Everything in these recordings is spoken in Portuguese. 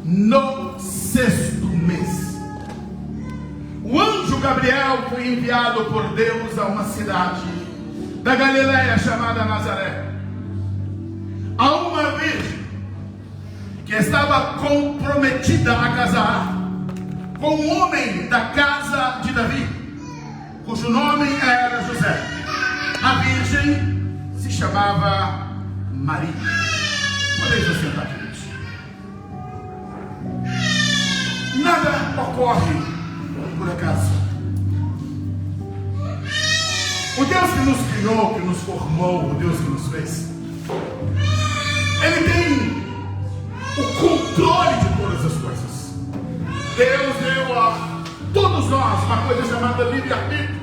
no 6º mês, o anjo Gabriel foi enviado por Deus a uma cidade da Galileia chamada Nazaré, a uma virgem que estava comprometida a casar com um homem da casa de Davi, cujo nome era José. A virgem se chamava Maria. Podem sentar, queridos. Nada ocorre por acaso. O Deus que nos criou, que nos formou, o Deus que nos fez, Ele tem o controle de todas as coisas. Deus deu a todos nós uma coisa chamada livre-arbítrio,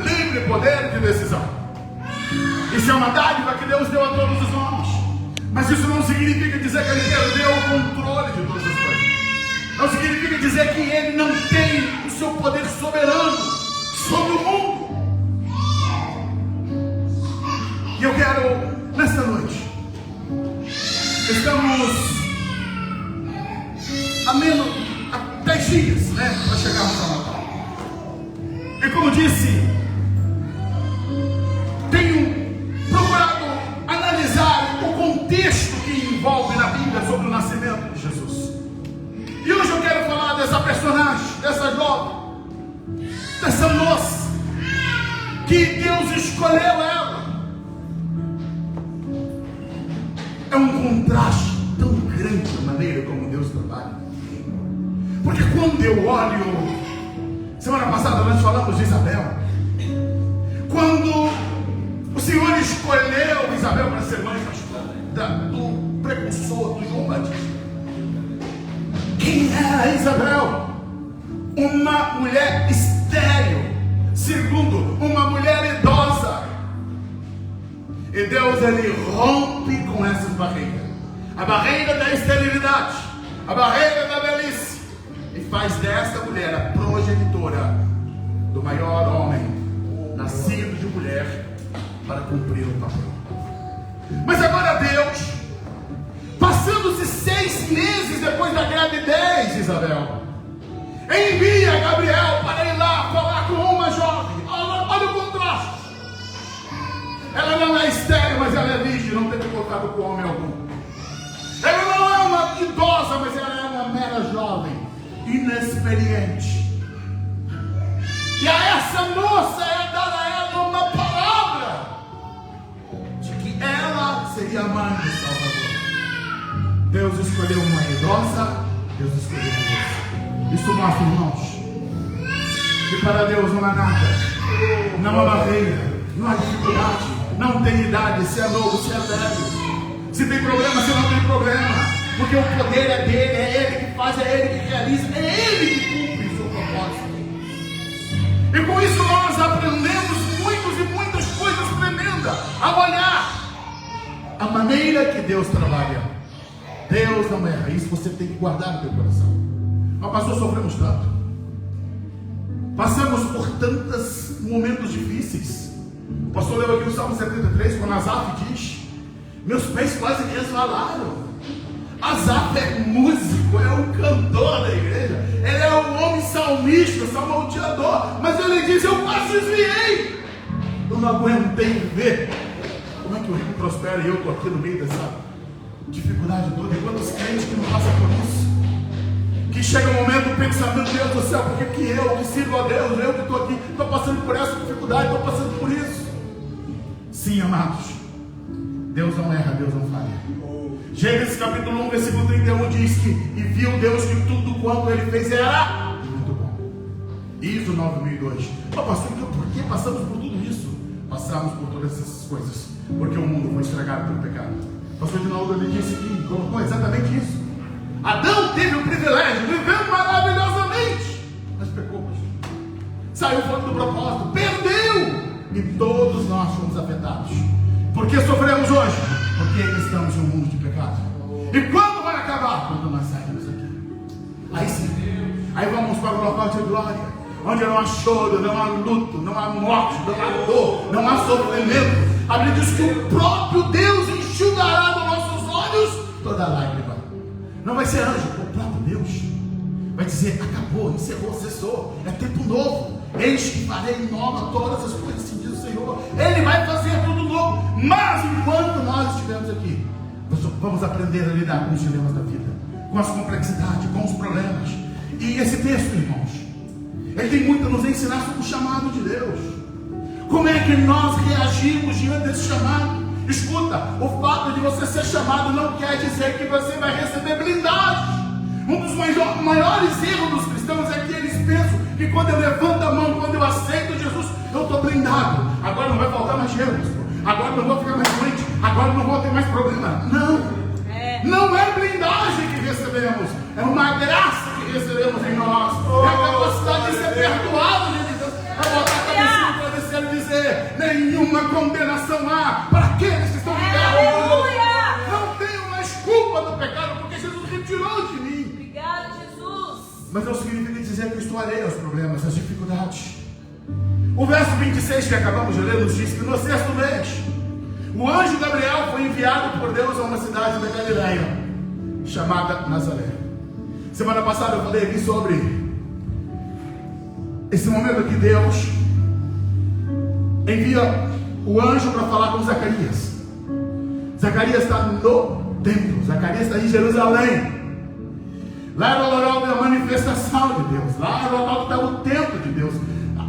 livre poder de decisão. Isso é uma dádiva que Deus deu a todos os homens. Mas isso não significa dizer que Ele perdeu o controle de todas as coisas. Não significa dizer que Ele não tem o seu poder soberano sobre o mundo. E eu quero, nesta noite, estamos a 10 dias, para chegarmos ao Natal. E como disse, tenho procurado analisar o contexto que envolve na Bíblia sobre o nascimento de Jesus. E hoje eu quero falar dessa personagem, dessa jovem, dessa moça, que Deus escolheu ela. É um contraste tão grande a maneira como Deus trabalha. Porque quando eu olho, semana passada nós falamos de Isabel, quando o Senhor escolheu Isabel para ser mãe do precursor do João Batista, quem era Isabel? Uma mulher estéril, segundo, uma mulher idosa. E Deus, Ele rompe com essas barreiras, a barreira da esterilidade, a barreira da velhice, e faz dessa mulher a progenitora do maior homem nascido de mulher para cumprir o papel. Mas agora Deus, passando-se 6 meses depois da gravidez de Isabel, envia Gabriel para ir lá falar com uma jovem. Olha o contraste. Ela não é estéril, mas ela é virgem, não teve contato com homem algum. Ela não é uma idosa, mas ela é uma mera jovem, inexperiente. E a essa moça é dada a ela uma palavra de que ela seria a mãe do Salvador. Deus escolheu uma idosa, Deus escolheu uma moça. Isso mostra, irmãos, que para Deus não há nada, não há barreira, não há dificuldade, não tem idade, se é novo, se é velho, se tem problema, se não tem problema, porque o poder é dele, é ele que faz, é ele que realiza, é ele que cumpre o seu propósito. E com isso nós aprendemos muitas coisas tremendas, a olhar a maneira que Deus trabalha. Deus não erra, isso você tem que guardar no teu coração. Mas pastor, sofremos tanto, passamos por tantos momentos difíceis. O pastor leu aqui o Salmo 73, quando Asaf diz: meus pés quase resvalaram. Asaf é músico, é um cantor da igreja, ele é um homem salmista, salmodiador, mas ele diz: eu quase desviei, eu não aguentei ver como é que o rico prospera e eu estou aqui no meio dessa dificuldade toda. E quantos crentes que não passam por isso, que chega um momento pensando: meu Deus do céu, por que eu que sirvo a Deus, eu que estou aqui, estou passando por essa dificuldade, estou passando por isso? Sim, amados, Deus não erra, Deus não falha. Gênesis capítulo 1, versículo 31 diz que: e viu Deus que tudo quanto ele fez era muito bom. Isso 9002. Mas pastor, por que passamos por tudo isso? Passamos por todas essas coisas porque o mundo foi estragado pelo pecado. O pastor Dinaldo, ele disse aqui, colocou exatamente isso. Adão teve o privilégio, viveu maravilhosamente, mas pecou, saiu fora do propósito, perdeu, e todos nós fomos afetados. Por que sofremos hoje? Porque estamos em um mundo de pecado. E quando vai acabar? Quando nós saímos aqui. Aí sim, aí vamos para o local de glória, onde não há choro, não há luto, não há morte, não há dor, não há sofrimento. A Bíblia diz que o próprio Deus enxugará dos nossos olhos toda lágrima. Não vai ser anjo, o próprio vai dizer: acabou, encerrou, cessou, é tempo novo. Eis que farei nova todas as coisas, assim diz o Senhor. Ele vai fazer tudo novo. Mas enquanto nós estivermos aqui, nós vamos aprender a lidar com os dilemas da vida, com as complexidades, com os problemas. E esse texto, irmãos, ele tem muito a nos ensinar sobre o chamado de Deus. Como é que nós reagimos diante desse chamado? Escuta, o fato de você ser chamado não quer dizer que você vai receber blindagem. Um dos maiores erros dos cristãos é que eles pensam que quando eu levanto a mão, quando eu aceito Jesus, eu estou blindado. Agora não vai faltar mais dinheiro, agora não vou ficar mais doente, agora não vou ter mais problema. Não é blindagem que recebemos, é uma graça que recebemos em nós. É a capacidade de ser perdoado de Deus. É botar a cabeça no travesseiro e dizer: nenhuma condenação há para aqueles que estão ligados. Não tenho mais culpa do pecado, porque Jesus retirou de mim. Obrigado, Jesus. Mas não significa dizer que eu estou alheio aos problemas, às dificuldades. O verso 26 que acabamos de ler nos diz que no sexto mês, o anjo Gabriel foi enviado por Deus a uma cidade da Galileia, chamada Nazaré. Semana passada eu falei aqui sobre esse momento que Deus envia o anjo para falar com Zacarias. Zacarias está no templo, Zacarias está em Jerusalém. Lá era o local da manifestação de Deus, lá era o local que estava o templo de Deus,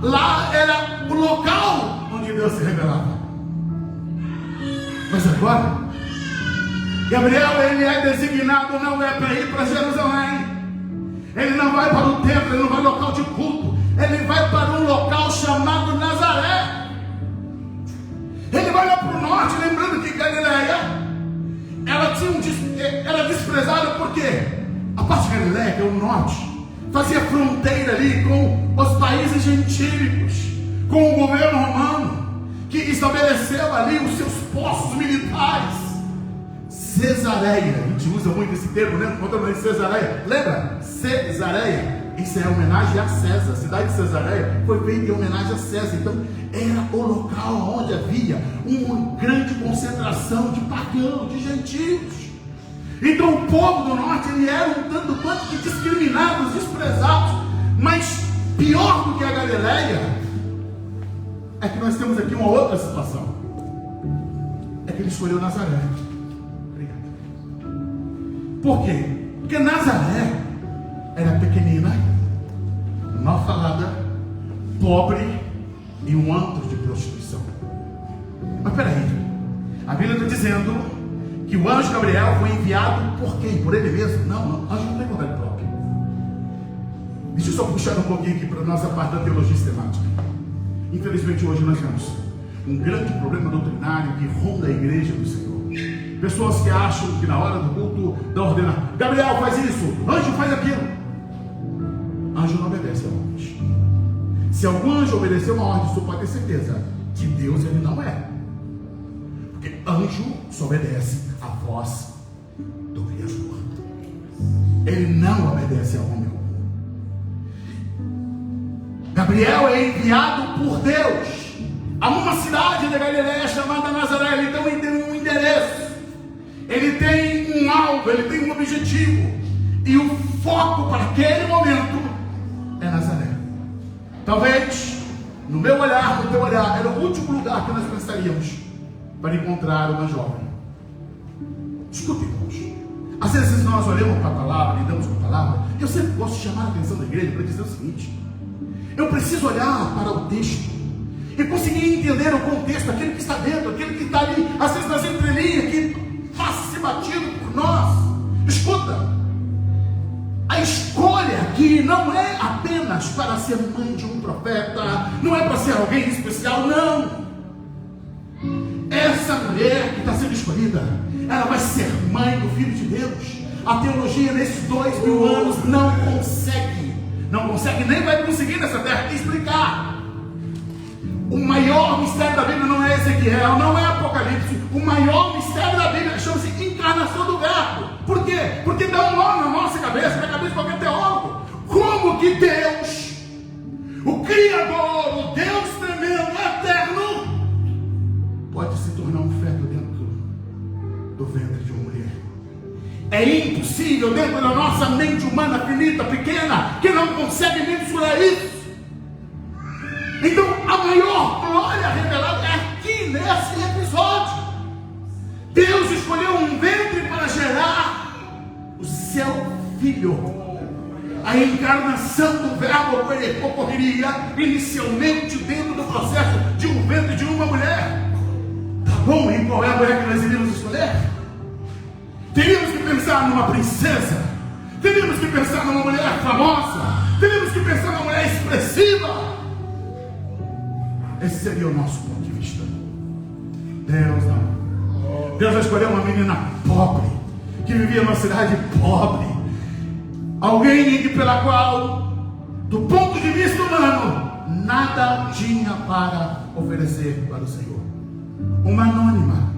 lá era o local onde Deus se revelava. Mas agora, Gabriel, ele é designado, não é para ir para Jerusalém. Ele não vai para o templo, ele não vai ao local de culto, ele vai para um local chamado Nazaré. Ele vai lá para o norte, lembrando que Galileia, ela era desprezada porque a parte de Galileia, que é o norte, fazia fronteira ali com os países gentílicos, com o governo romano, que estabeleceu ali os seus postos militares. Cesareia, a gente usa muito esse termo, né? Quando eu falei Cesareia, lembra? Cesareia, isso é homenagem a César. A cidade de Cesareia foi feita em homenagem a César. Então era o local onde havia uma grande concentração de pagãos, de gentios. Então o povo do norte, ele era um tanto quanto que discriminados, desprezados. Mas pior do que a Galileia é que nós temos aqui uma outra situação. É que ele escolheu Nazaré. Obrigado. Por quê? Porque Nazaré era pequenina, mal falada, pobre e um antro de prostituição. Mas peraí, a Bíblia está dizendo que o anjo Gabriel foi enviado por quem? Por ele mesmo? Não, o anjo não tem vontade própria. Deixa eu só puxar um pouquinho aqui para a nossa parte da teologia sistemática. Infelizmente hoje nós temos um grande problema doutrinário que ronda a igreja do Senhor. Pessoas que acham que na hora do culto da ordenação, Gabriel faz isso, anjo faz aquilo. Anjo não obedece a ordens. Se algum anjo obedecer uma ordem, você pode ter certeza que Deus ele não é. Porque anjo só obedece a voz do Criador. Ele não obedece a homem algum. Gabriel é enviado por Deus a uma cidade da Galileia chamada Nazaré. Então ele tem um endereço, ele tem um alvo, ele tem um objetivo, e o foco para aquele momento é Nazaré. Talvez no meu olhar, no teu olhar, era o último lugar que nós pensaríamos para encontrar uma jovem. Escuta, irmãos, às vezes nós olhamos para a palavra, lidamos com a palavra. Eu sempre gosto de chamar a atenção da igreja para dizer o seguinte: eu preciso olhar para o texto e conseguir entender o contexto, aquele que está dentro, aquele que está ali, às vezes nas entrelinhas, que passa se batido por nós. Escuta, a escolha aqui não é apenas para ser mãe de um profeta, não é para ser alguém especial, não. Essa mulher que está sendo escolhida, ela vai ser mãe do Filho de Deus. A teologia nesses 2000 anos não consegue, nem vai conseguir nessa terra explicar. O maior mistério da Bíblia não é Ezequiel, não é Apocalipse. O maior mistério da Bíblia chama-se encarnação do Verbo. Por quê? Porque dá um nó na nossa cabeça, na cabeça de qualquer teólogo. Como que Deus, o Criador, o Deus tremendo, eterno, pode se tornar um feto dentro do ventre de uma mulher? É impossível dentro da nossa mente humana finita, pequena, que não consegue mensurar isso. Então a maior glória revelada é aqui nesse episódio. Deus escolheu um ventre para gerar o seu filho. A encarnação do verbo ocorreria inicialmente dentro do processo de um ventre de uma mulher. Tá bom, e qual é a mulher que nós iríamos escolher? Teríamos que pensar numa princesa, teríamos que pensar numa mulher famosa, teríamos que pensar numa mulher expressiva. Esse seria o nosso ponto de vista. Deus não. Deus escolheu uma menina pobre, que vivia numa cidade pobre, alguém pela qual, do ponto de vista humano, nada tinha para oferecer para o Senhor. Uma anônima,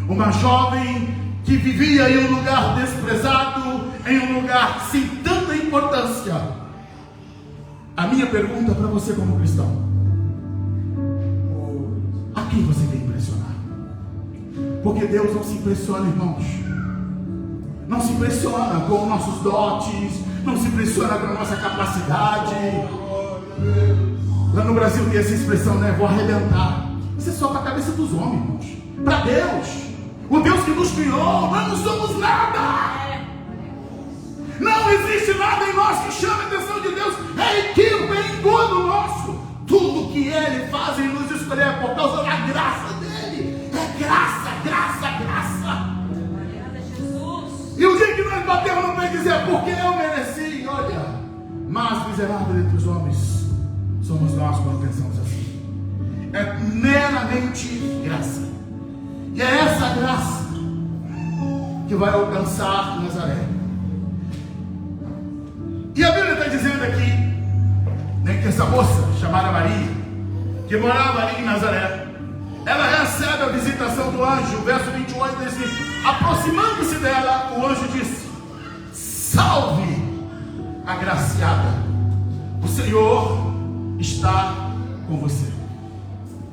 uma jovem que vivia em um lugar desprezado, em um lugar sem tanta importância. A minha pergunta para você como cristão: a quem você quer impressionar? Porque Deus não se impressiona, irmãos. Não se impressiona com nossos dotes, não se impressiona com a nossa capacidade. Lá no Brasil tem essa expressão, né? Vou arrebentar. Isso é só para a cabeça dos homens, irmãos. Para Deus, o Deus que nos criou, nós não somos nada. Não existe nada em nós que chame a atenção de Deus. É equívoco, é engano nosso. Tudo que Ele faz em nos escolher é por causa da graça dEle. É graça, graça, graça. E o dia que nós batemos no peito e dizer, porque eu mereci, olha, mas miserável entre os homens somos nós quando pensamos assim. É meramente graça. E é essa graça que vai alcançar Nazaré. E a Bíblia está dizendo aqui, né, que essa moça chamada Maria, que morava ali em Nazaré, ela recebe a visitação do anjo. O verso 28 diz assim: aproximando-se dela, o anjo disse: salve, agraciada, o Senhor está com você.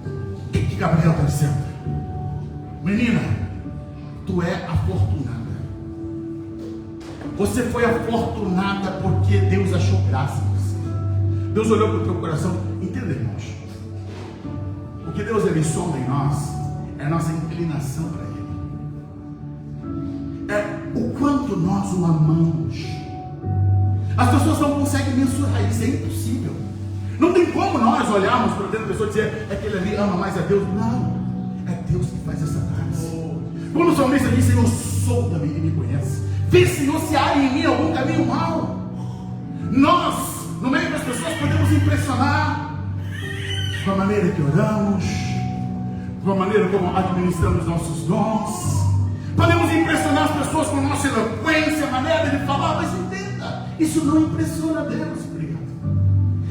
O que Gabriel está dizendo? Menina, tu é afortunada. Você foi afortunada porque Deus achou graça em você. Deus olhou para o teu coração. Entenda, irmãos, o que Deus ele sonda em nós é a nossa inclinação para Ele. É o quanto nós o amamos. As pessoas não conseguem mensurar isso, é impossível. Não tem como nós olharmos para dentro da pessoa e dizer, é que ele ali ama mais a Deus. Não, é Deus que faz essa análise. Quando o salmista diz, Senhor, solta-me e me conhece. Vê, Senhor, se há em mim algum caminho mau. Nós, no meio das pessoas, podemos impressionar com a maneira que oramos, com a maneira como administramos nossos dons. Podemos impressionar as pessoas com a nossa eloquência, a maneira de falar, mas entenda, isso não impressiona Deus. Obrigado.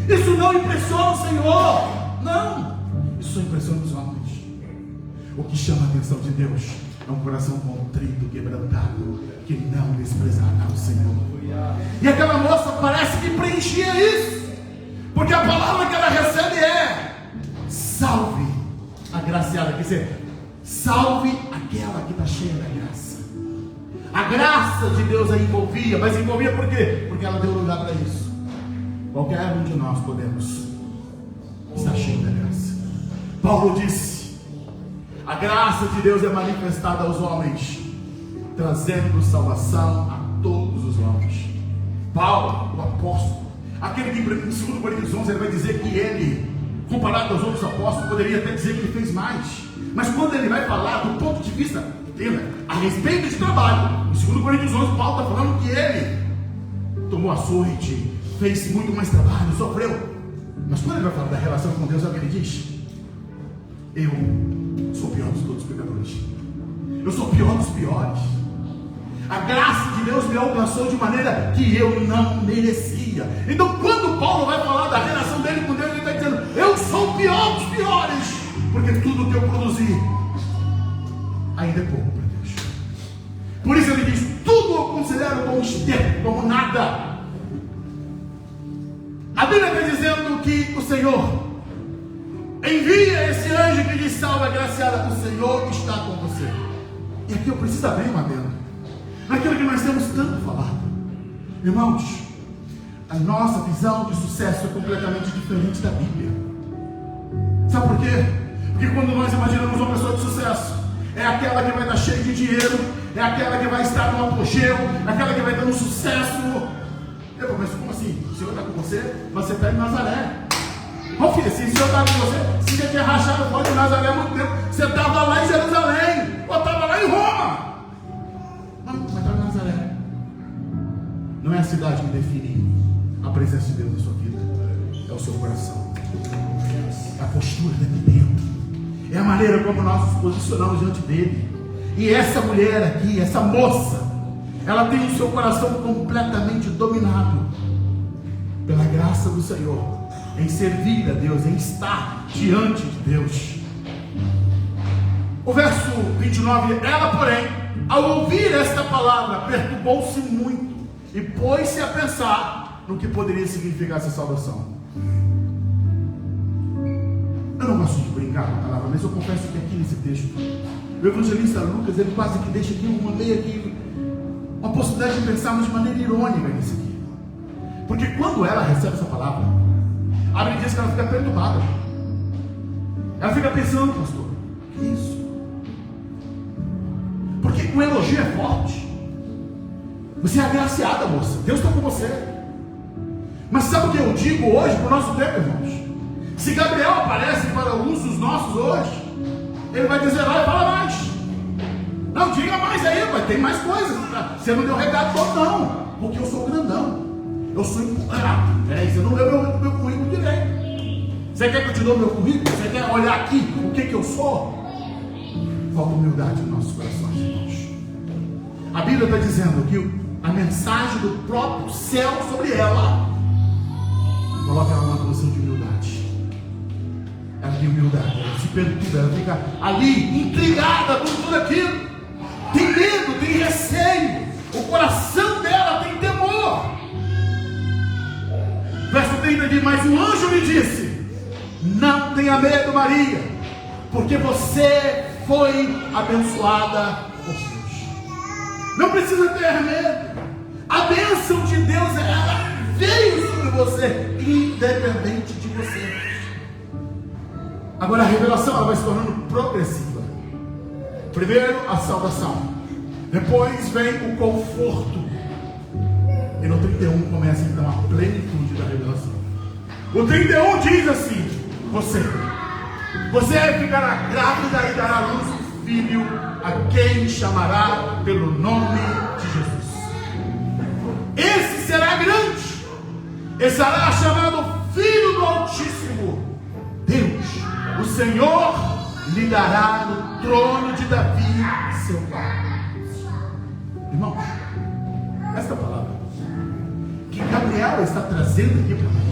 Isso não impressiona o Senhor. Não, isso só impressiona os homens. O que chama a atenção de Deus é um coração contrito, quebrantado, que não desprezará o Senhor. E aquela moça parece que preenchia isso, porque a palavra que ela recebe é salve, agraciada. Quer dizer, salve aquela que está cheia da graça. A graça de Deus a envolvia, mas envolvia por quê? Porque ela deu lugar para isso. Qualquer um de nós podemos estar cheio da graça. Paulo disse: a graça de Deus é manifestada aos homens, trazendo salvação a todos os homens. Paulo, o apóstolo, aquele que em 2 Coríntios 11 ele vai dizer que ele, comparado aos outros apóstolos, poderia até dizer que ele fez mais. Mas quando ele vai falar do ponto de vista, entenda, a respeito de trabalho, em 2 Coríntios 11 Paulo está falando que ele tomou açoite, fez muito mais trabalho, sofreu. Mas quando ele vai falar da relação com Deus, é o que ele diz: eu sou o pior de todos os pecadores. Eu sou o pior dos piores. A graça de Deus me alcançou de maneira que eu não merecia. Então quando Paulo vai falar da relação dele com Deus, ele está dizendo: eu sou o pior dos piores, porque tudo que eu produzi ainda é pouco para Deus. Por isso ele diz: tudo eu considero como esterco, como nada. A Bíblia está dizendo que o Senhor envia esse anjo que diz: salve, agraciada, o Senhor está com você. E aqui eu preciso abrir uma adendo. naquilo que nós temos tanto falado. Irmãos, a nossa visão de sucesso é completamente diferente da Bíblia. Sabe por quê? Porque quando nós imaginamos uma pessoa de sucesso, é aquela que vai estar cheia de dinheiro, é aquela que vai estar no apogeu, é aquela que vai ter um sucesso. Mas como assim? O Senhor está com você, mas você está em Nazaré. Ô filho, se o Senhor está com você, se você tinha rachado fora de Nazaré há muito tempo, você estava lá em Jerusalém, ou estava lá em Roma. Não, mas está em Nazaré. Não é a cidade que define a presença de Deus na sua vida, é o seu coração, é a postura daqui dentro, é a maneira como nós nos posicionamos diante dele. E essa mulher aqui, essa moça, ela tem o seu coração completamente dominado pela graça do Senhor, em servir a Deus, em estar diante de Deus. O verso 29, ela porém, ao ouvir esta palavra, perturbou-se muito e pôs-se a pensar no que poderia significar essa salvação. Eu não gosto de brincar com a palavra, mas eu confesso que aqui nesse texto, o evangelista Lucas, ele quase que deixa aqui uma possibilidade de pensarmos de maneira irônica nisso aqui. Porque quando ela recebe essa palavra, a Bíblia diz que ela fica perturbada. Ela fica pensando, pastor, que isso? Porque o elogio é forte. Você é agraciada, moça. Deus está com você. Mas sabe o que eu digo hoje para o nosso tempo, irmãos? Se Gabriel aparece para alguns dos nossos hoje, ele vai dizer, vai, fala mais. Não, diga mais aí, vai, tem mais coisas. Você não deu recado todo, não. Porque eu sou grandão. Eu sou empurrado. Você não leu meu currículo direito. Você quer que eu te dou meu currículo? Você quer olhar aqui o que eu sou? Falta humildade nos nossos corações, irmãos. A Bíblia está dizendo que a mensagem do próprio céu sobre ela coloca ela numa posição de humildade. Ela tem humildade, ela se perturba, ela fica ali intrigada com tudo aquilo, tem medo, tem receio, o coração dela tem temor. Verso 30 diz, mas o anjo me disse, não tenha medo, Maria, porque você foi abençoada por Deus. Não precisa ter medo. A bênção de Deus, ela veio sobre você, independente de você. Agora a revelação, ela vai se tornando progressiva. Primeiro a salvação, depois vem o conforto, e no 31 começa então a plenitude da revelação. O 31 diz assim, você ficará grávida e dará à luz um filho, a quem chamará pelo nome de Jesus. Esse será grande, e será chamado Filho do Altíssimo. Deus, o Senhor, lhe dará no trono de Davi, seu pai. Irmãos, esta palavra que Gabriel está trazendo aqui para Maria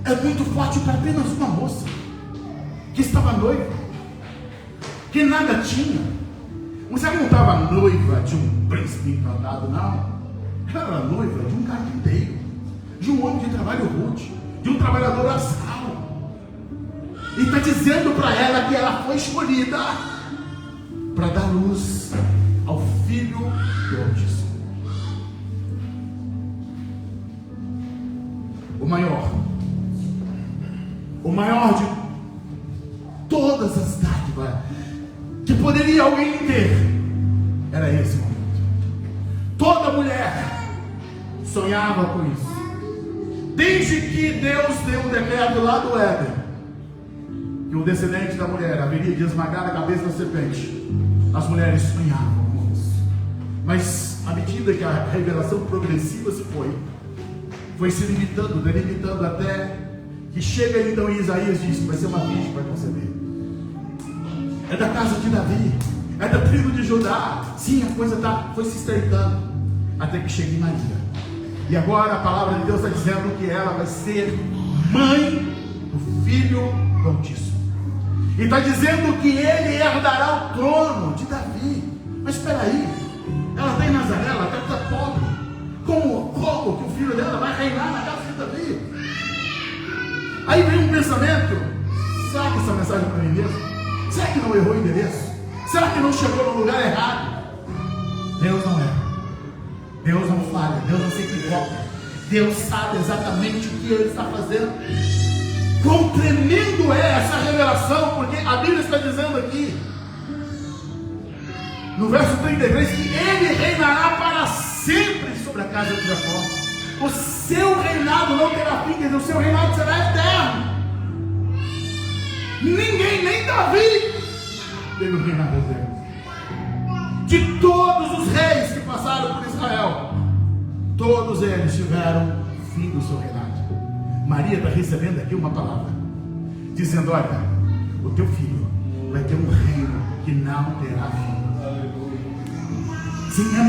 é muito forte para apenas uma moça que estava noiva, que nada tinha. Você não estava noiva de um príncipe encantado, não. Ela era noiva de um carpinteiro, de um homem de trabalho rude, de um trabalhador asral. E está dizendo para ela que ela foi escolhida para dar luz ao Filho do Altíssimo. O maior de todas as dádivas que poderia alguém ter era esse momento. Toda mulher sonhava com isso. Desde que Deus deu um decreto lá do Éden, que o descendente da mulher haveria de esmagar a cabeça da serpente, as mulheres sonhavam com isso. Mas à medida que a revelação progressiva se foi se limitando, delimitando, até que chega então em Isaías e diz que vai ser uma virgem que vai conceber. É da casa de Davi, é da tribo de Judá. Sim, a coisa foi se estreitando, até que chega em Maria. E agora a palavra de Deus está dizendo que ela vai ser mãe do Filho do Altíssimo. E está dizendo que ele herdará o trono de Davi. Mas espera aí, ela está em Nazaré, ela está pobre. Como que o filho dela vai reinar na casa de Davi? Aí vem um pensamento: será que essa mensagem é para mim mesmo? Será que não errou o endereço? Será que não chegou no lugar errado? Deus não erra, Deus não falha, Deus não se equivoca, Deus sabe exatamente o que Ele está fazendo. Quão tremendo é essa revelação, porque a Bíblia está dizendo aqui, no verso 33, que Ele reinará para sempre sobre a casa de Jacó. O seu reinado não terá fim, quer dizer, o seu reinado será eterno. Ninguém, nem Davi, teve o reinado eterno. De todos os reis que passaram por Israel, todos eles tiveram o fim do seu reinado. Maria está recebendo aqui uma palavra, dizendo: olha, o teu filho vai ter um reino que não terá fim. Sim, é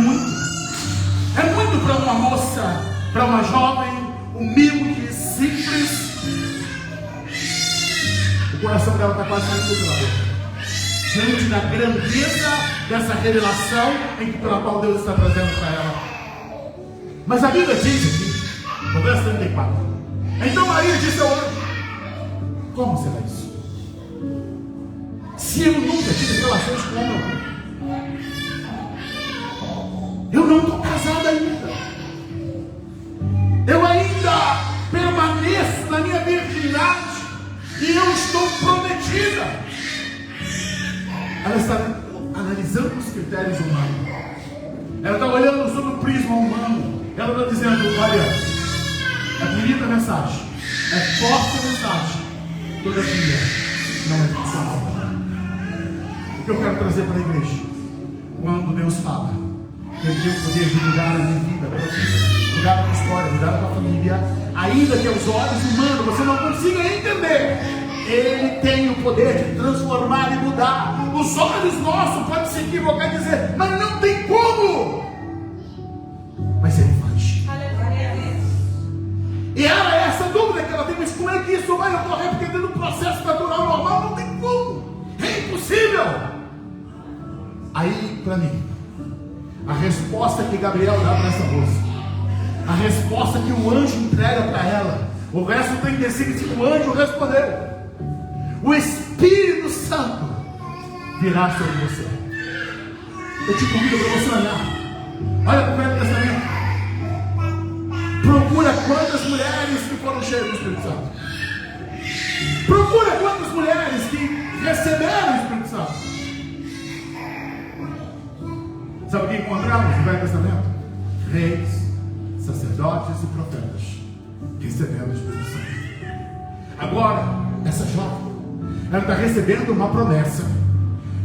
muito para uma moça, para uma jovem humilde, simples. O coração dela está quase saindo pela boca, diante da grandeza dessa revelação pela qual Deus está trazendo para ela. Mas a Bíblia diz aqui, no verso 34, então Maria disse ao anjo: como será isso? Se eu nunca tive relações com ela, eu não estou casada ainda, eu ainda permaneço na minha virgindade e eu estou prometida. Ela está analisando os critérios humanos, ela está olhando sobre o prisma humano, ela está dizendo: olha, é bonita a mensagem, é forte a mensagem, todavia não é funcional. O que eu quero trazer para a igreja, quando Deus fala que Ele tem o poder de mudar a minha vida, mudar a minha história, mudar a tua família, ainda que aos olhos humanos você não consiga entender, Ele tem o poder de transformar e mudar. Os olhos nossos podem se equivocar e dizer: mas não tem como. Mas Ele faz. E era essa dúvida que ela tem: mas como é que isso vai ocorrer? Porque dentro do processo natural normal não tem como, é impossível. Aí, para mim, a resposta que Gabriel dá para essa moça, a resposta que o anjo entrega para ela, o verso 35 diz que o anjo respondeu: o Espírito Santo virá sobre você. Eu te convido para você olhar, olha para o Velho Testamento, procura quantas mulheres que foram cheias do Espírito Santo, procura quantas mulheres que receberam o Espírito Santo. Sabe o que encontramos no Velho Testamento? Reis, sacerdotes e profetas recebendo o Espírito Santo. Agora, essa jovem, ela está recebendo uma promessa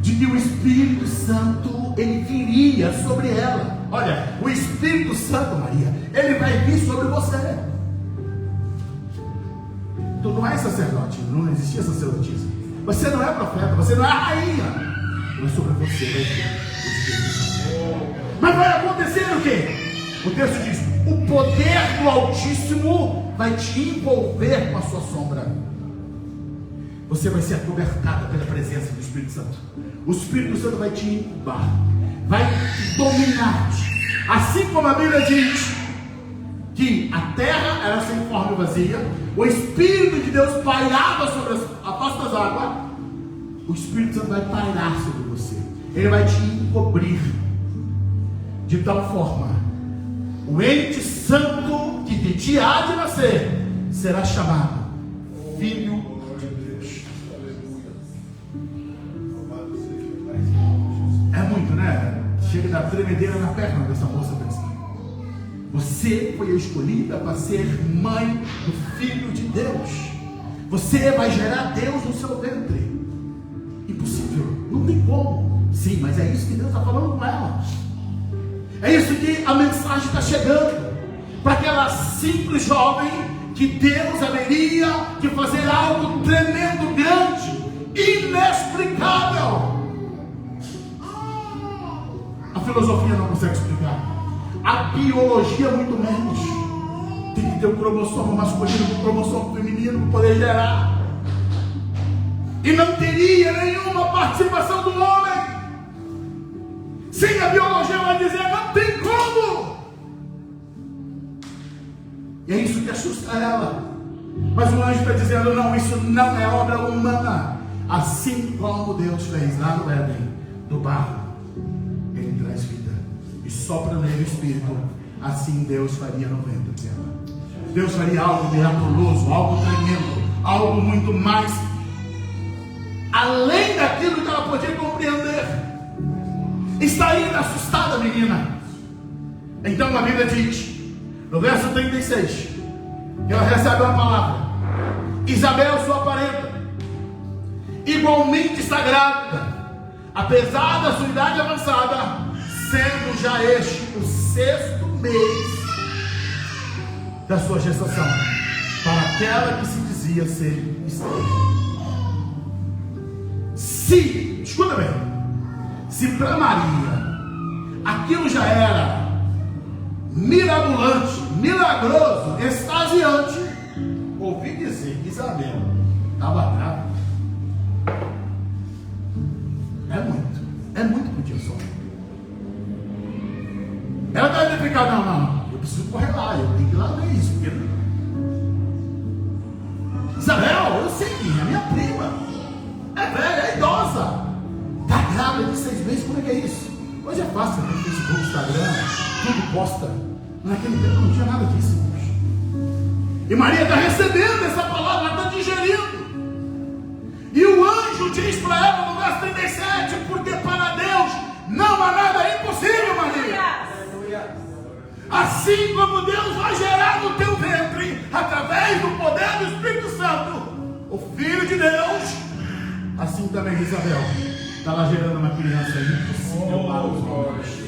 de que o Espírito Santo, ele viria sobre ela. Olha, o Espírito Santo, Maria, ele vai vir sobre você. Tu não é sacerdote, não existia sacerdotisa. Você não é profeta, você não é rainha. Mas sobre você vai vir o Espírito Santo. Mas vai acontecer o quê? O texto diz: o poder do Altíssimo vai te envolver com a sua sombra. Você vai ser acobertada pela presença do Espírito Santo. O Espírito Santo vai te incubar, vai te dominar. Assim como a Bíblia diz que a terra era sem forma e vazia, o Espírito de Deus pairava sobre a face das águas, o Espírito Santo vai pairar sobre você. Ele vai te encobrir, de tal forma, o ente santo que de ti há de nascer será chamado Filho de Deus. É muito, né? Chega da tremedeira na perna dessa moça pensando. Você foi escolhida para ser mãe do Filho de Deus. Você vai gerar Deus no seu ventre. Impossível, não tem como. Sim, mas é isso que Deus está falando com ela. É isso que a mensagem está chegando para aquela simples jovem, que Deus haveria de fazer algo tremendo, grande, inexplicável. A filosofia não consegue explicar, a biologia muito menos. Tem que ter um cromossomo masculino, um cromossomo feminino para poder gerar, e não teria nenhuma participação do homem. Sim, a biologia vai dizer: não tem como. E é isso que assusta ela. Mas o anjo está dizendo: não, isso não é obra humana. Assim como Deus fez lá no Éden, do barro, Ele traz vida. sopra nele o Espírito, assim Deus faria no ventre dela. Deus faria algo miraculoso, algo tremendo, algo muito mais além daquilo que ela podia compreender. Está ainda assustada a menina. Então a Bíblia diz, no verso 36, que ela recebe uma palavra: Isabel, sua parenta, igualmente está grávida, apesar da sua idade avançada, sendo já este o 6º mês da sua gestação, para aquela que se dizia ser estéril. Escuta bem, se para Maria aquilo já era mirabolante, milagroso, extasiante, ouvi dizer que Isabel estava grávida. É muito pro dia só. Ela deve ter ficado, não, eu preciso correr lá, eu tenho que ir lá ver isso, porque Isabel, eu sei quem é, minha prima, é velha, é idosa, está grávida de 6 meses, como é que é isso? Hoje é fácil, tem Facebook, Instagram, tudo posta. Naquele tempo não tinha nada disso, irmãos. E Maria está recebendo essa palavra, ela está digerindo. E o anjo diz para ela no verso 37, porque para Deus não há nada impossível, Maria. Assim como Deus vai gerar no teu ventre, através do poder do Espírito Santo, o Filho de Deus, assim também Isabel está lá gerando uma criança impossível para os homens.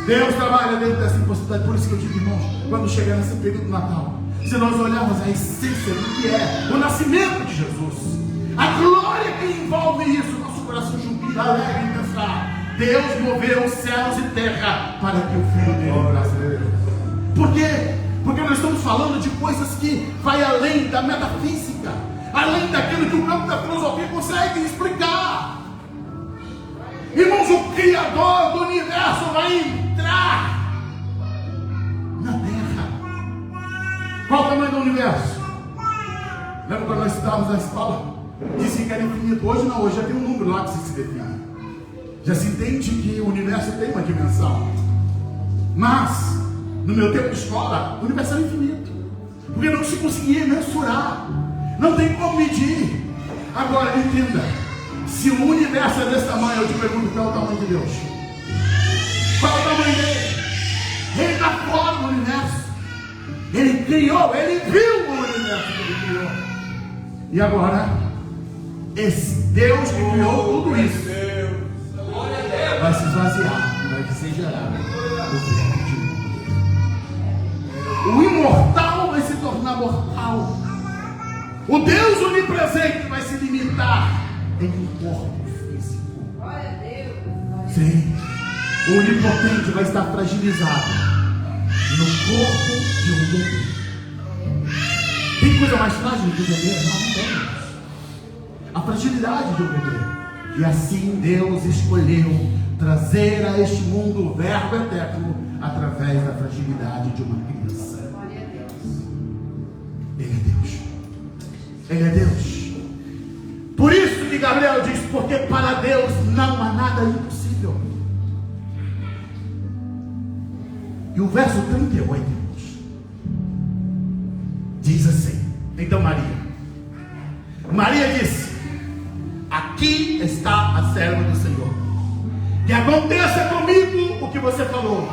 Deus trabalha dentro dessa impossibilidade. Por isso que eu digo, irmãos, quando chegar nesse período do Natal, se nós olharmos a essência do que é o nascimento de Jesus, a glória que envolve isso, nosso coração jubila, alegre em pensar: Deus moveu os céus e terra para que o Filho dele brasileiro. Por quê? Porque nós estamos falando de coisas que vai além da metafísica, além daquilo que o campo da filosofia consegue explicar. Irmãos, o Criador do universo vai entrar na terra. Qual o tamanho do universo? Lembra quando nós estávamos na escola? Disse que era infinito. Hoje não, hoje já tem um número lá que se define. Já se entende que o universo tem uma dimensão. Mas, no meu tempo de escola, o universo era infinito. Porque não se conseguia mensurar. Não tem como medir. Agora, entenda. Se o universo é desse tamanho, eu te pergunto, qual é o tamanho de Deus? Qual é o tamanho dele? Ele está fora do universo. Ele criou, ele viu o universo que ele criou. E agora, esse Deus que criou tudo isso vai se esvaziar, vai ser gerado. O imortal vai se tornar mortal. O Deus onipresente vai se limitar em um corpo físico. Sim. O onipotente vai estar fragilizado no corpo de um bebê. Tem coisa mais frágil do que o bebê? Não tem. A fragilidade do bebê. E assim Deus escolheu trazer a este mundo o Verbo eterno através da fragilidade de uma criança. Ele é Deus. Ele é Deus. Por isso que Gabriel diz: porque para Deus não há nada impossível. E o verso 38, irmãos, diz assim: então Maria disse: aqui está a serva do Senhor, que aconteça comigo o que você falou.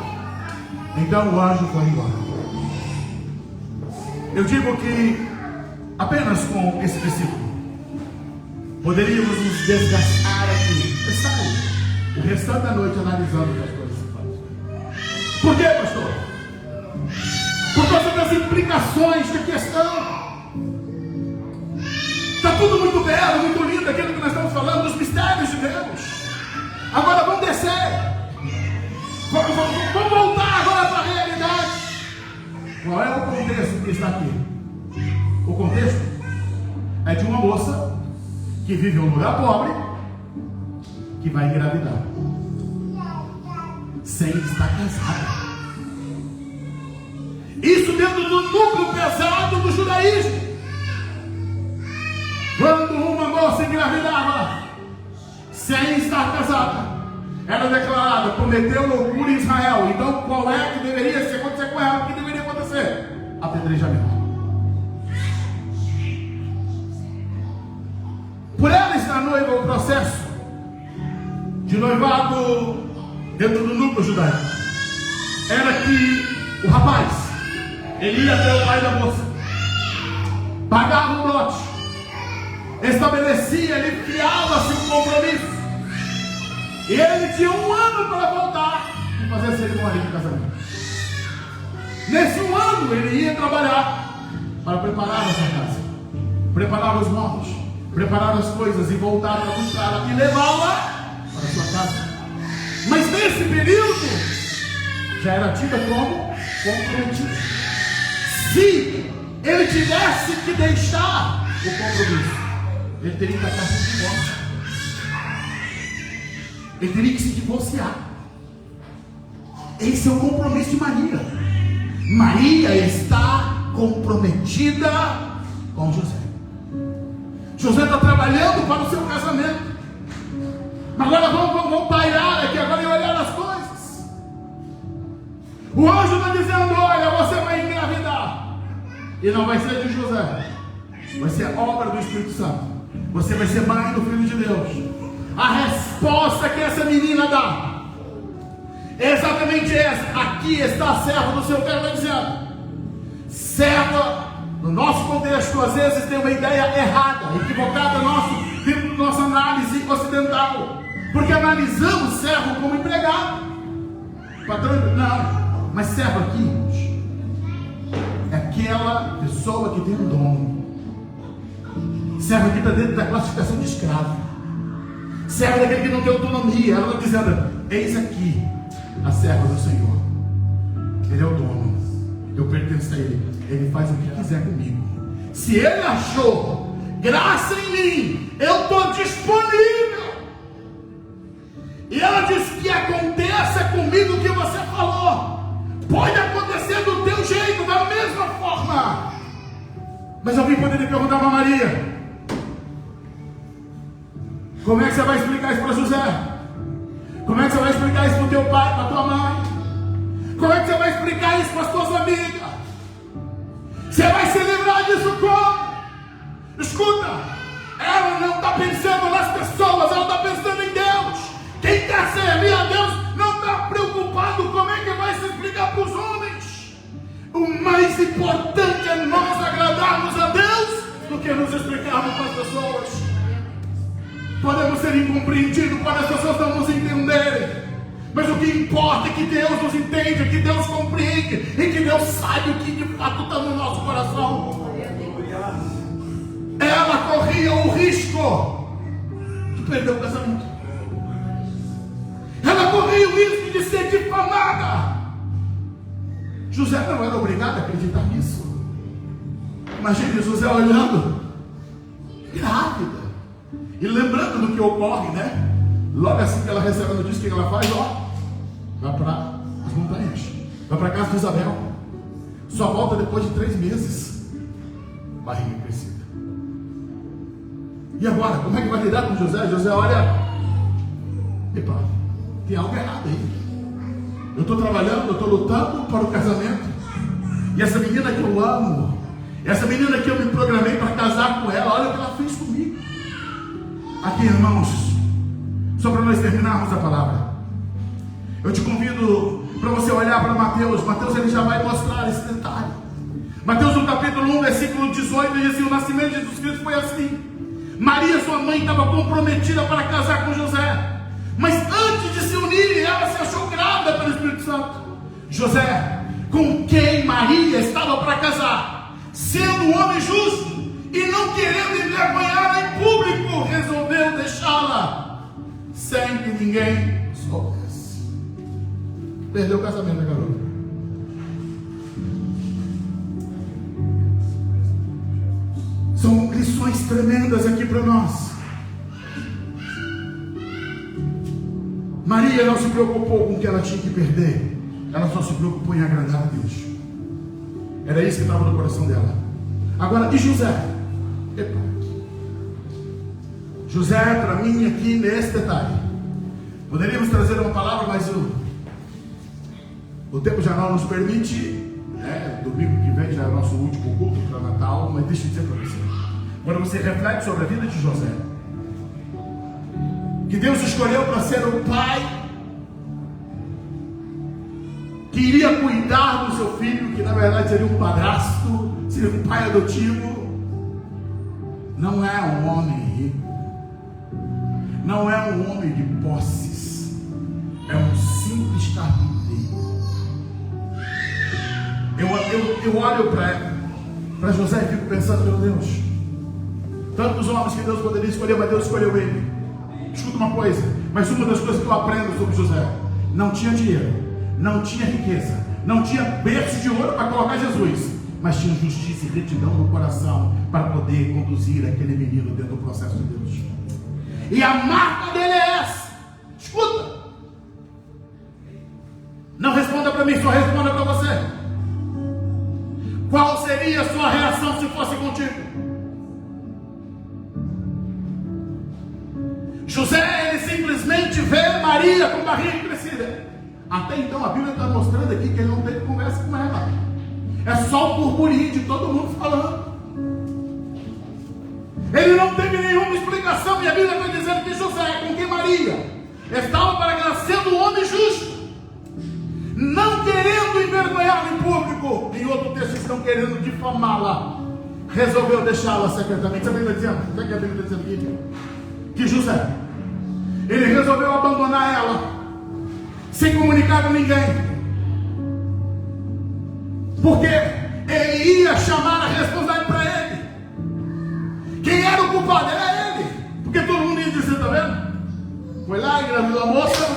Então o anjo foi embora. Eu digo que apenas com esse versículo poderíamos nos desgastar aqui, o restante da noite analisando as coisas que fazem. Por quê, pastor? Por causa das implicações da questão. Está tudo muito belo, muito lindo, aquilo que nós estamos falando, dos mistérios de Deus. Agora vamos descer. Vamos voltar agora para a realidade. Qual é o contexto que está aqui? O contexto é de uma moça que vive em um lugar pobre, que vai engravidar sem estar casada. Isso dentro do núcleo pesado do judaísmo. Quando uma moça engravidava sem estar casada, era declarada, cometeu loucura em Israel. Então qual é que deveria se acontecer com ela? O que deveria acontecer? Apedrejamento. Por ela estar noiva, o processo de noivado dentro do núcleo judaico era que o rapaz, ele ia até o pai da moça, pagava um lote, estabelecia, ele criava-se um compromisso, e ele tinha 1 ano para voltar e fazer a cerimônia de casamento. Nesse 1 ano ele ia trabalhar para preparar a sua casa, preparar os móveis, preparar as coisas e voltar para buscá-la e levá-la para a sua casa. Mas nesse período já era tida como comprometido. Se ele tivesse que deixar o compromisso, ele teria que tacar de divórcio. Ele teria que se divorciar. Esse é o compromisso de Maria. Maria está comprometida com José. José está trabalhando para o seu casamento. Agora vamos pairar aqui agora e olhar as coisas. O anjo está dizendo: olha, você vai engravidar. E não vai ser de José, vai ser obra do Espírito Santo. Você vai ser mãe do Filho de Deus. A resposta que essa menina dá é exatamente essa. Aqui está a serva do seu Pai dizendo. Serva, no nosso contexto, às vezes tem uma ideia errada, equivocada dentro da nossa análise ocidental, porque analisamos servo como empregado, patrão. Não, mas servo aqui é aquela pessoa que tem um dom. Servo aqui está dentro da classificação de escravo. Servo daquele que não tem autonomia. Ela está dizendo: eis aqui a serva do Senhor. Ele é o dono, eu pertenço a Ele. Ele faz o que quiser comigo. Se Ele achou graça em mim, eu estou disponível. E ela diz: que aconteça comigo o que você falou. Pode acontecer do teu jeito, da mesma forma. Mas alguém poderia perguntar para Maria: como é que você vai explicar isso para José? Como é que você vai explicar isso para o teu pai, para a tua mãe? Como é que você vai explicar isso para as tuas amigas? Você vai se livrar disso como? Escuta, ela não está pensando nas pessoas, ela está pensando em Deus. Quem quer servir a Deus não está preocupado como é que vai se explicar para os homens. O mais importante é nós agradarmos a Deus do que nos explicarmos para as pessoas. Podemos ser incompreendidos, quando as pessoas não nos entenderem, mas o que importa é que Deus nos entende, que Deus compreende e que Deus sabe o que de fato está no nosso coração. Ela corria o risco de perder o casamento. Ela corria o risco de ser difamada. José não era obrigado a acreditar nisso. Imagine José olhando, grávida. E lembrando do que ocorre, né? Logo assim que ela recebe a notícia, o que ela faz? Vai para as montanhas, vai para a casa de Isabel. Só volta depois de 3 meses. Barriga crescida. E agora, como é que vai lidar com José? José olha: epa, tem algo errado aí. Eu estou trabalhando, eu estou lutando para o casamento. E essa menina que eu amo, essa menina que eu me programei para casar com ela, olha o que ela fez comigo. Aqui, irmãos, só para nós terminarmos a palavra, eu te convido para você olhar para Mateus. Mateus, ele já vai mostrar esse detalhe. Mateus, no capítulo 1, versículo 18, diz assim: o nascimento de Jesus Cristo foi assim. Maria, sua mãe, estava comprometida para casar com José, mas antes de se unirem, ela se achou grávida pelo Espírito Santo. José, com quem Maria estava para casar, sendo um homem justo e não querendo envergonhá-la em público, resolveu deixá-la sem que ninguém soubesse. Perdeu o casamento da garota. São lições tremendas aqui para nós. Maria não se preocupou com o que ela tinha que perder, ela só se preocupou em agradar a Deus. Era isso que estava no coração dela. Agora, e José? Epa. José, para mim, aqui nesse detalhe, Poderíamos trazer uma palavra, mas o tempo já não nos permite. Domingo que vem já é o nosso último culto para Natal. Mas deixa eu dizer para você, quando você reflete sobre a vida de José, que Deus escolheu para ser o pai que iria cuidar do seu filho, que na verdade seria um padrasto, seria um pai adotivo. Não é um homem rico, não é um homem de posses, é um simples carpinteiro. Eu olho para José e fico pensando, meu Deus, tantos homens que Deus poderia escolher, mas Deus escolheu ele. Escuta uma coisa, mas uma das coisas que eu aprendo sobre José: não tinha dinheiro, não tinha riqueza, não tinha berço de ouro para colocar Jesus, mas tinha justiça e retidão no coração para poder conduzir aquele menino dentro do processo de Deus. E a marca dele é essa. Escuta, não responda para mim, só responda para você. Qual seria a sua reação se fosse contigo? José, ele simplesmente vê Maria com barriga crescida. Até então a Bíblia está mostrando aqui que ele não teve conversa com ela. É só o burburinho de todo mundo falando. Ele não teve nenhuma explicação. E a Bíblia está dizendo que José, com quem Maria estava para ela sendo um homem justo, não querendo envergonhá-la em público, em outro texto estão querendo difamá-la, resolveu deixá-la secretamente. A Bíblia está dizendo, o que a Bíblia está dizendo aqui? Que José, ele resolveu abandonar ela, sem comunicar com ninguém, porque ele ia chamar a responsabilidade para ele. Quem era o culpado? Era ele, porque todo mundo ia dizer, tá vendo? Foi lá, engravidou a moça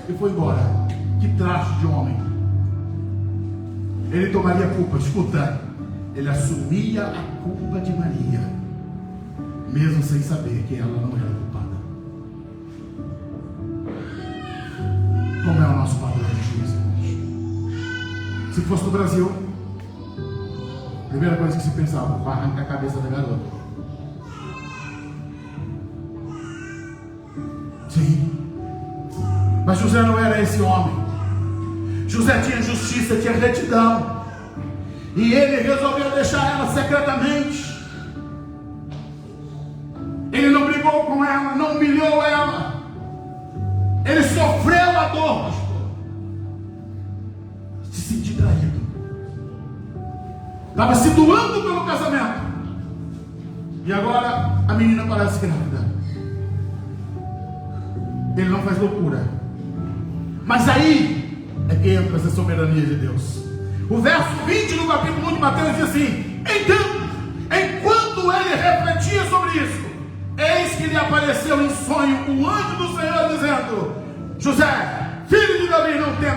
e foi embora. Que traste de homem. Ele tomaria a culpa. Escuta, ele assumia a culpa de Maria, mesmo sem saber que ela não era culpada. Como é o nosso padrão de juízo, irmãos? Se fosse no Brasil, a primeira coisa que se pensava: vai arrancar a cabeça da garota. Sim, mas José não era esse homem. José tinha justiça, tinha retidão, e ele resolveu deixar ela secretamente. Ele não brigou com ela, não humilhou ela. Ele sofreu a dor, se sentir traído. Estava se doando pelo casamento, e agora a menina parece grávida. Ele não faz loucura, mas aí é que entra essa soberania de Deus. O verso 20 do capítulo 1 de Mateus diz assim: então, enquanto ele refletia sobre isso, eis que lhe apareceu em sonho o anjo do Senhor, dizendo: José, filho de Davi, não tenha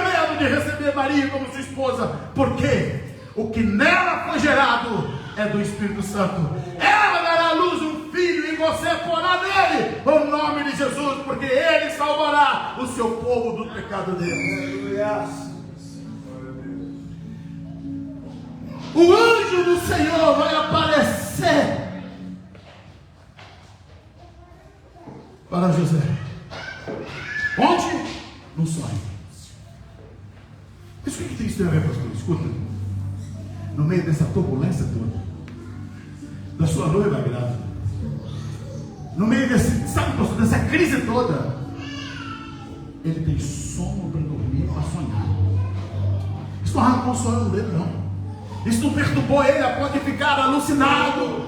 medo de receber Maria como sua esposa, porque o que nela foi gerado é do Espírito Santo. Ela dará à luz um filho, e você porá nele o nome de Jesus, porque ele salvará o seu povo do pecado deles. O anjo do Senhor vai aparecer para José. Onde? No sonho. Mas o que isso tem a ver, pastor? Escuta, no meio dessa turbulência toda, da sua noiva grávida, no meio dessa crise toda, ele tem sono para dormir, para sonhar. Isso não arrancou o sonho dele, não. Isso não perturbou ele a ponto de ficar alucinado,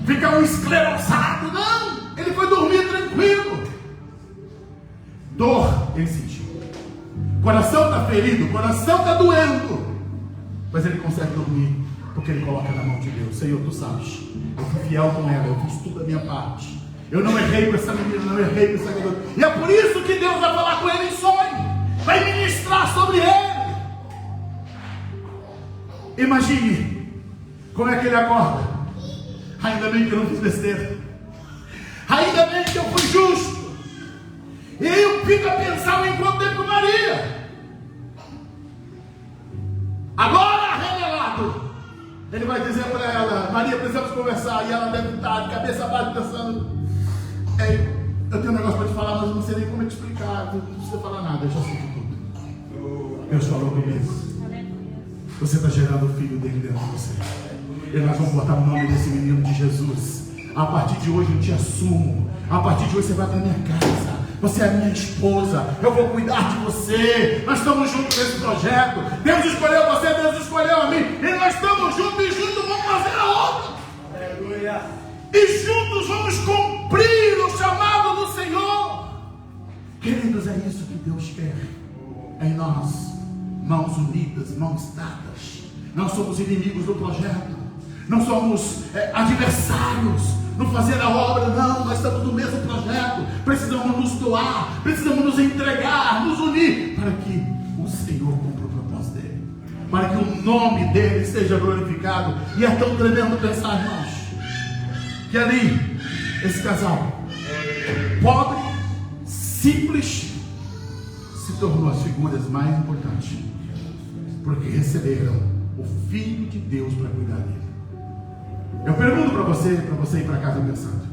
ficar um esclerosado. Não, ele foi dormir tranquilo. Dor ele sentiu, coração está ferido, coração está doendo, mas ele consegue dormir, porque ele coloca na mão de Deus. Senhor, tu sabes, eu fui fiel com ela, eu fiz tudo a minha parte, eu não errei com essa menina, não errei com essa garota, e é por isso que Deus vai falar com ele em sonho, vai ministrar sobre ele. Imagine como é que ele acorda: ainda bem que eu não fiz besteira, ainda bem que eu fui justo. E eu fico a pensar em enquanto tempo com Maria. Agora revelado, ele vai dizer para ela: Maria, precisamos conversar. E ela deve estar de cabeça baixa pensando: ei, Eu tenho um negócio para te falar, mas eu não sei nem como te explicar. Não precisa falar nada, eu já sei de tudo. Deus falou comigo. Você está gerando o filho dele dentro de você. E nós vamos botar o nome desse menino de Jesus. A partir de hoje eu te assumo. A partir de hoje você vai para minha casa. Você é minha esposa. Eu vou cuidar de você. Nós estamos juntos nesse projeto. Deus escolheu você, Deus escolheu a mim. E nós estamos juntos e juntos vamos fazer a obra. Aleluia. E juntos vamos cumprir o chamado do Senhor. Queridos, é isso que Deus quer em nós. Mãos unidas, mãos dadas. Não somos inimigos do projeto. Não somos adversários no fazer a obra, não. Nós estamos no mesmo projeto. Precisamos nos doar, precisamos nos entregar, nos unir, para que o Senhor cumpra o propósito dele, para que o nome dele seja glorificado. E é tão tremendo pensar, irmãos, que ali, esse casal, pobre, simples, se tornou as figuras mais importantes, porque receberam o Filho de Deus para cuidar dele. Eu pergunto para você ir para casa pensando.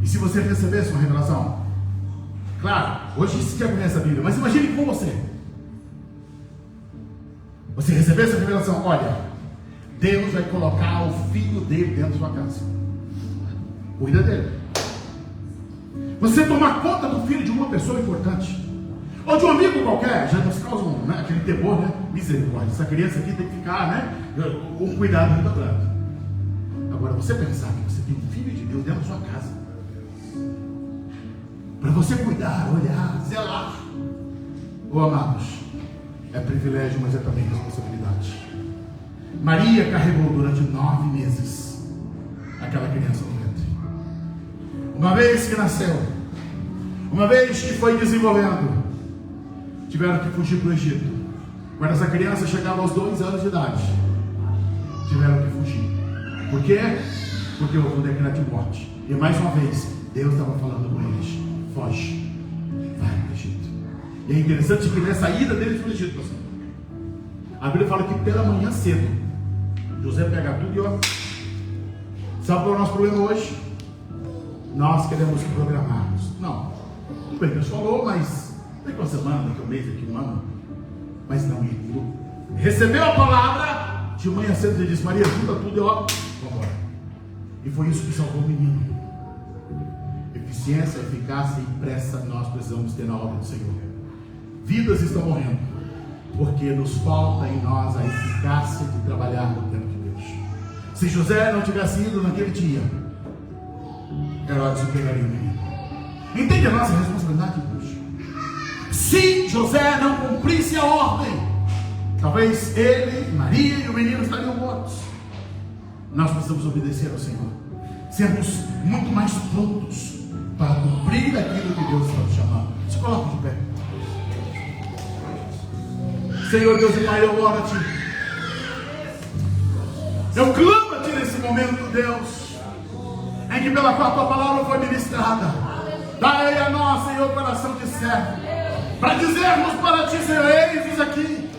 E se você recebesse uma revelação? Claro, hoje você já conhece a Bíblia, mas imagine com você. Você recebesse a revelação, olha, Deus vai colocar o filho dele dentro da sua casa. Cuida dele. Você tomar conta do filho de uma pessoa importante, ou de um amigo qualquer, já nos causa aquele temor, né? Misericórdia, essa criança aqui tem que ficar, né? Com cuidado muito grande. Agora, você pensar que você tem um filho de Deus dentro da sua casa, para você cuidar, olhar, zelar. Oh, amados, é privilégio, mas é também responsabilidade. Maria carregou durante 9 meses aquela criança no ventre. Uma vez que nasceu, uma vez que foi desenvolvendo, tiveram que fugir para o Egito. Quando essa criança chegava aos 2 anos de idade, tiveram que fugir. Por quê? Porque houve um decreto de morte. E mais uma vez, Deus estava falando com eles: foge, vai para o Egito. E é interessante que nessa ida deles para o Egito, pastor, a Bíblia fala que pela manhã cedo, José pega tudo e ó. Sabe qual é o nosso problema hoje? Nós queremos programarmos. Não. Tudo bem, Deus falou, mas daqui uma semana, daqui um mês, daqui um ano. Mas não, ele recebeu a palavra, de manhã cedo ele disse: Maria, junta tudo e ó, vamos embora. E foi isso que salvou o menino. Eficiência, eficácia e pressa nós precisamos ter na obra do Senhor. Vidas estão morrendo, porque nos falta em nós a eficácia de trabalhar no tempo de Deus. Se José não tivesse ido naquele dia, Herodes pegaria o menino. Entende a nossa responsabilidade, irmãos? Se José não cumprisse a ordem, talvez ele, Maria e o menino estariam mortos. Nós precisamos obedecer ao Senhor, sermos muito mais prontos para cumprir aquilo que Deus está nos chamando. Se coloque de pé. Senhor Deus e Pai, eu oro a Ti. Eu clamo a Ti nesse momento, Deus, em que pela qual a Tua palavra foi ministrada. Dai a nós, Senhor, coração de servo, para dizermos para Ti, Senhor, eis aqui.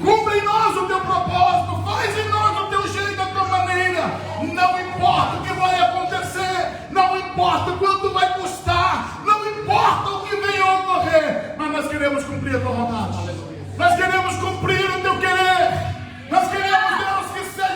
Cumpre em nós o Teu propósito, faz em nós o Teu jeito, a Tua maneira. Não importa o que vai acontecer, não importa quanto vai custar, não importa o que venha a ocorrer, mas nós queremos cumprir a Tua vontade.